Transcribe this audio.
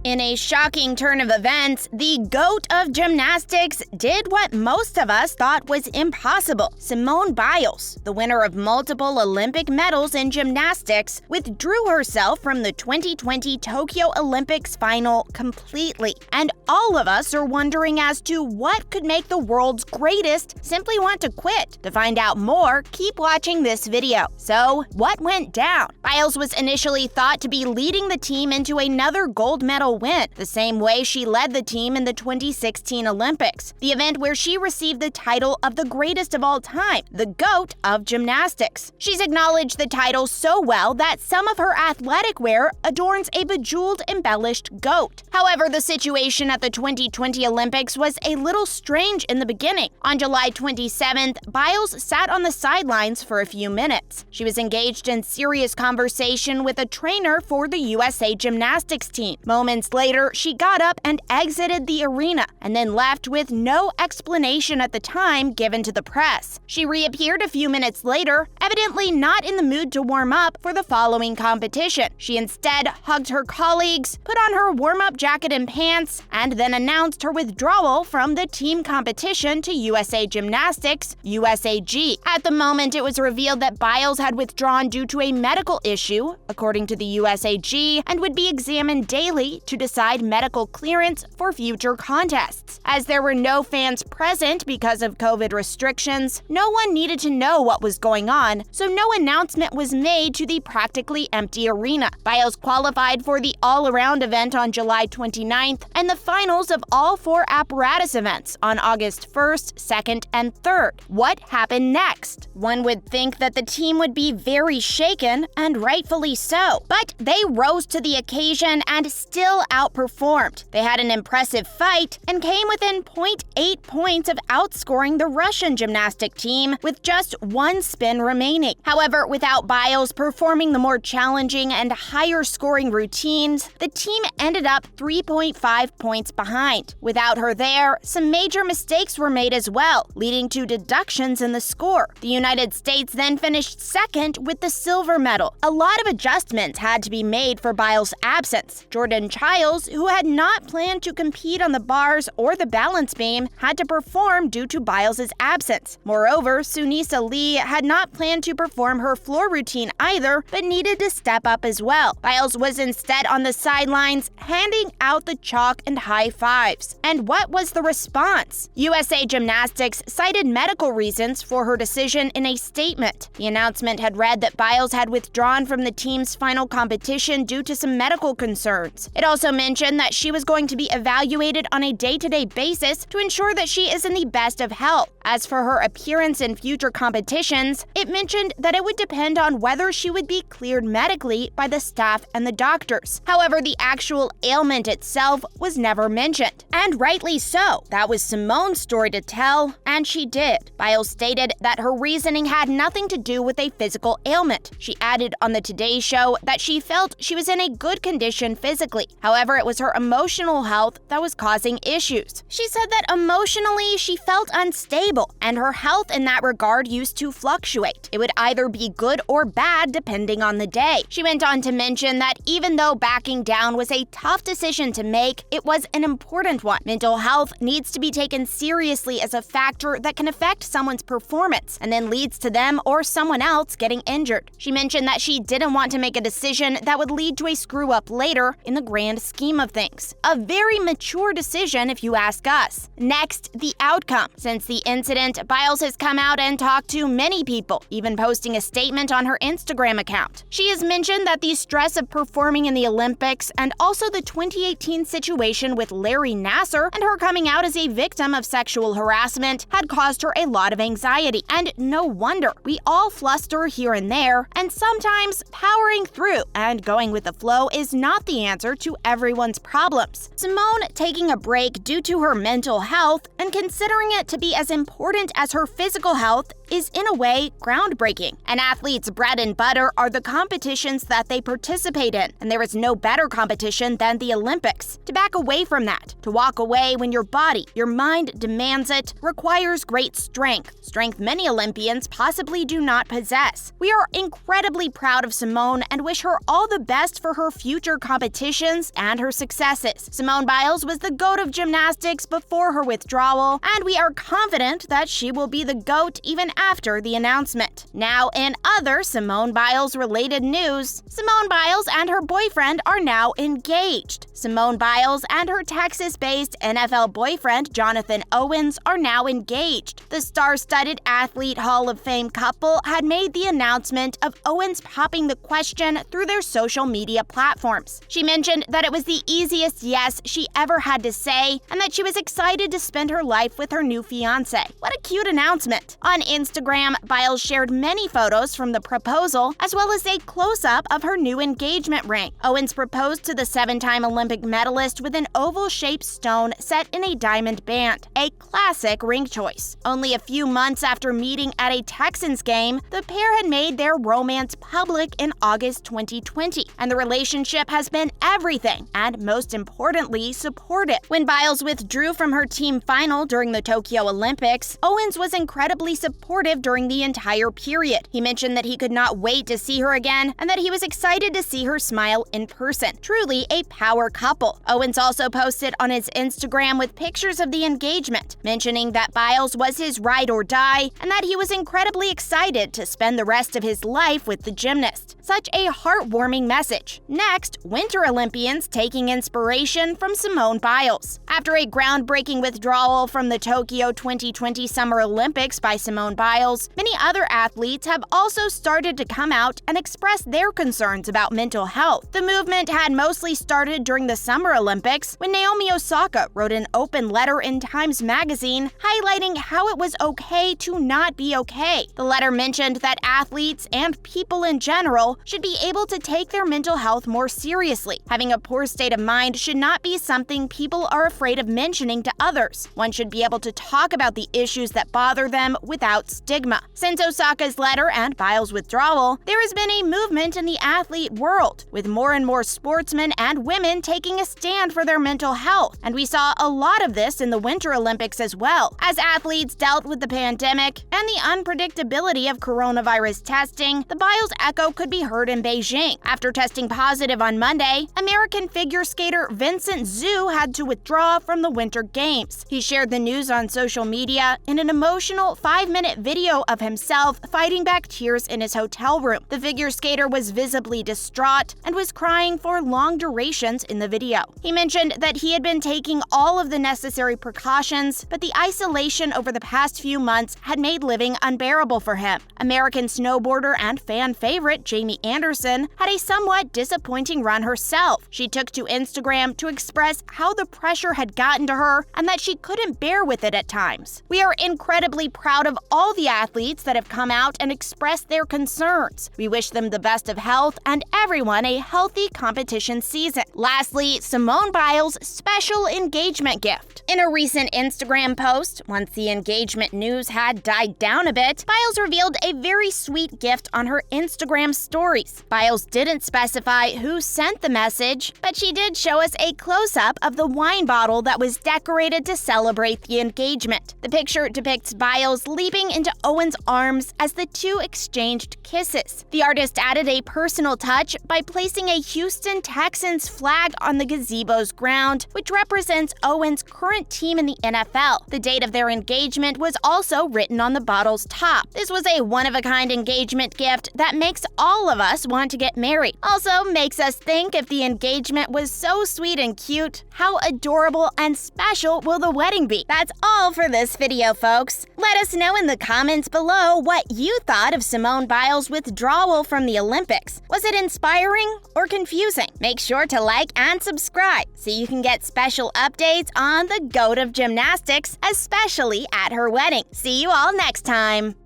In a shocking turn of events, the GOAT of gymnastics did what most of us thought was impossible. Simone Biles, the winner of multiple Olympic medals in gymnastics, withdrew herself from the 2020 Tokyo Olympics final completely. And all of us are wondering as to what could make the world's greatest simply want to quit. To find out more, keep watching this video. So, what went down? Biles was initially thought to be leading the team into another gold medal win, the same way she led the team in the 2016 Olympics, the event where she received the title of the greatest of all time, the GOAT of gymnastics. She's acknowledged the title so well that some of her athletic wear adorns a bejeweled, embellished goat. However, the situation at the 2020 Olympics was a little strange in the beginning. On July 27th, Biles sat on the sidelines for a few minutes. She was engaged in serious conversation with a trainer for the USA gymnastics team. Moments later, she got up and exited the arena, and then left with no explanation at the time given to the press. She reappeared a few minutes later, evidently not in the mood to warm up for the following competition. She instead hugged her colleagues, put on her warm-up jacket and pants, and then announced her withdrawal from the team competition to USA Gymnastics, USAG. At the moment, it was revealed that Biles had withdrawn due to a medical issue, according to the USAG, and would be examined daily to decide medical clearance for future contests. As there were no fans present because of COVID restrictions, no one needed to know what was going on, so no announcement was made to the practically empty arena. Biles qualified for the all-around event on July 29th and the finals of all four apparatus events on August 1st, 2nd, and 3rd. What happened next? One would think that the team would be very shaken, and rightfully so. But they rose to the occasion and still outperformed. They had an impressive fight and came within 0.8 points of outscoring the Russian gymnastic team with just one spin remaining. However, without Biles performing the more challenging and higher scoring routines, the team ended up 3.5 points behind. Without her there, some major mistakes were made as well, leading to deductions in the score. The United States then finished second with the silver medal. A lot of adjustments had to be made for Biles' absence. Jordan Childs, who had not planned to compete on the bars or the balance beam, had to perform due to Biles' absence. Moreover, Suni Lee had not planned to perform her floor routine either, but needed to step up as well. Biles was instead on the sidelines, handing out the chalk and high fives. And what was the response? USA Gymnastics cited medical reasons for her decision in a statement. The announcement had read that Biles had withdrawn from the team's final competition due to some medical concerns. It also mentioned that she was going to be evaluated on a day-to-day basis to ensure that she is in the best of health. As for her appearance in future competitions, it mentioned that it would depend on whether she would be cleared medically by the staff and the doctors. However, the actual ailment itself was never mentioned. And rightly so. That was Simone's story to tell, and she did. Biles stated that her reasoning had nothing to do with a physical ailment. She added on the Today Show that she felt she was in a good condition physically. However, it was her emotional health that was causing issues. She said that emotionally she felt unstable, and her health in that regard used to fluctuate. It would either be good or bad depending on the day. She went on to mention that even though backing down was a tough decision to make, it was an important one. Mental health needs to be taken seriously as a factor that can affect someone's performance and then leads to them or someone else getting injured. She mentioned that she didn't want to make a decision that would lead to a screw-up later in the grand scheme of things. A very mature decision if you ask us. Next, the outcome. Since the incident, Biles has come out and talked to many people, even posting a statement on her Instagram account. She has mentioned that the stress of performing in the Olympics and also the 2018 situation with Larry Nassar and her coming out as a victim of sexual harassment had caused her a lot of anxiety. And no wonder. We all fluster here and there, and sometimes powering through and going with the flow is not the answer to everyone's problems. Simone taking a break due to her mental health and considering it to be as important important as her physical health is, in a way, groundbreaking. An athlete's bread and butter are the competitions that they participate in, and there is no better competition than the Olympics. To back away from that, to walk away when your body, your mind demands it, requires great strength many Olympians possibly do not possess. We are incredibly proud of Simone and wish her all the best for her future competitions and her successes. Simone Biles was the GOAT of gymnastics before her withdrawal, and we are confident that she will be the GOAT even after the announcement. Now, in other Simone Biles-related news, Simone Biles and her boyfriend are now engaged. Simone Biles and her Texas-based NFL boyfriend, Jonathan Owens, are now engaged. The star-studded Athlete Hall of Fame couple had made the announcement of Owens popping the question through their social media platforms. She mentioned that it was the easiest yes she ever had to say, and that she was excited to spend her life with her new fiancé. What a cute announcement! On Instagram, Biles shared many photos from the proposal, as well as a close-up of her new engagement ring. Owens proposed to the 7-time Olympic medalist with an oval-shaped stone set in a diamond band, a classic ring choice. Only a few months after meeting at a Texans game, the pair had made their romance public in August 2020, and the relationship has been everything, and most importantly, supportive. When Biles withdrew from her team final during the Tokyo Olympics, Owens was incredibly supportive during the entire period. He mentioned that he could not wait to see her again, and that he was excited to see her smile in person. Truly a power couple. Owens also posted on his Instagram with pictures of the engagement, mentioning that Biles was his ride or die, and that he was incredibly excited to spend the rest of his life with the gymnast. Such a heartwarming message. Next, Winter Olympians taking inspiration from Simone Biles. After a groundbreaking withdrawal from the Tokyo 2020 Summer Olympics by Simone Biles, many other athletes have also started to come out and express their concerns about mental health. The movement had mostly started during the Summer Olympics when Naomi Osaka wrote an open letter in Times Magazine highlighting how it was okay to not be okay. The letter mentioned that athletes and people in general should be able to take their mental health more seriously. Having a poor state of mind should not be something people are afraid of mentioning to others. One should be able to talk about the issues that bother them without stigma. Since Osaka's letter and Biles' withdrawal, there has been a movement in the athlete world, with more and more sportsmen and women taking a stand for their mental health. And we saw a lot of this in the Winter Olympics as well. As athletes dealt with the pandemic and the unpredictability of coronavirus testing, the Biles echo could be heard in Beijing. After testing positive on Monday, American figure skater Vincent Zhu had to withdraw from the Winter Games. He shared the news on social media in an emotional 5-minute video of himself fighting back tears in his hotel room. The figure skater was visibly distraught and was crying for long durations in the video. He mentioned that he had been taking all of the necessary precautions, but the isolation over the past few months had made living unbearable for him. American snowboarder and fan favorite Jamie Anderson had a somewhat disappointing run herself. She took to Instagram to express how the pressure had gotten to her and that she couldn't bear with it at times. We are incredibly proud of all the athletes that have come out and expressed their concerns. We wish them the best of health and everyone a healthy competition season. Lastly, Simone Biles' special engagement gift. In a recent Instagram post, once the engagement news had died down a bit, Biles revealed a very sweet gift on her Instagram stories. Biles didn't specify who sent the message, but she did show us a close-up of the wine bottle that was decorated to celebrate the engagement. The picture depicts Biles leaping into Owens' arms as the two exchanged kisses. The artist added a personal touch by placing a Houston Texans flag on the gazebo's ground, which represents Owens' current team in the NFL. The date of their engagement was also written on the bottle's top. This was a one-of-a-kind engagement gift that makes all of us want to get married. Also makes us think if the engagement was so sweet and cute, how adorable and special will the wedding be? That's all for this video, folks. Let us know in the comments below what you thought of Simone Biles' withdrawal from the Olympics. Was it inspiring or confusing? Make sure to like and subscribe so you can get special updates on the GOAT of gymnastics, especially at her wedding. See you all next time.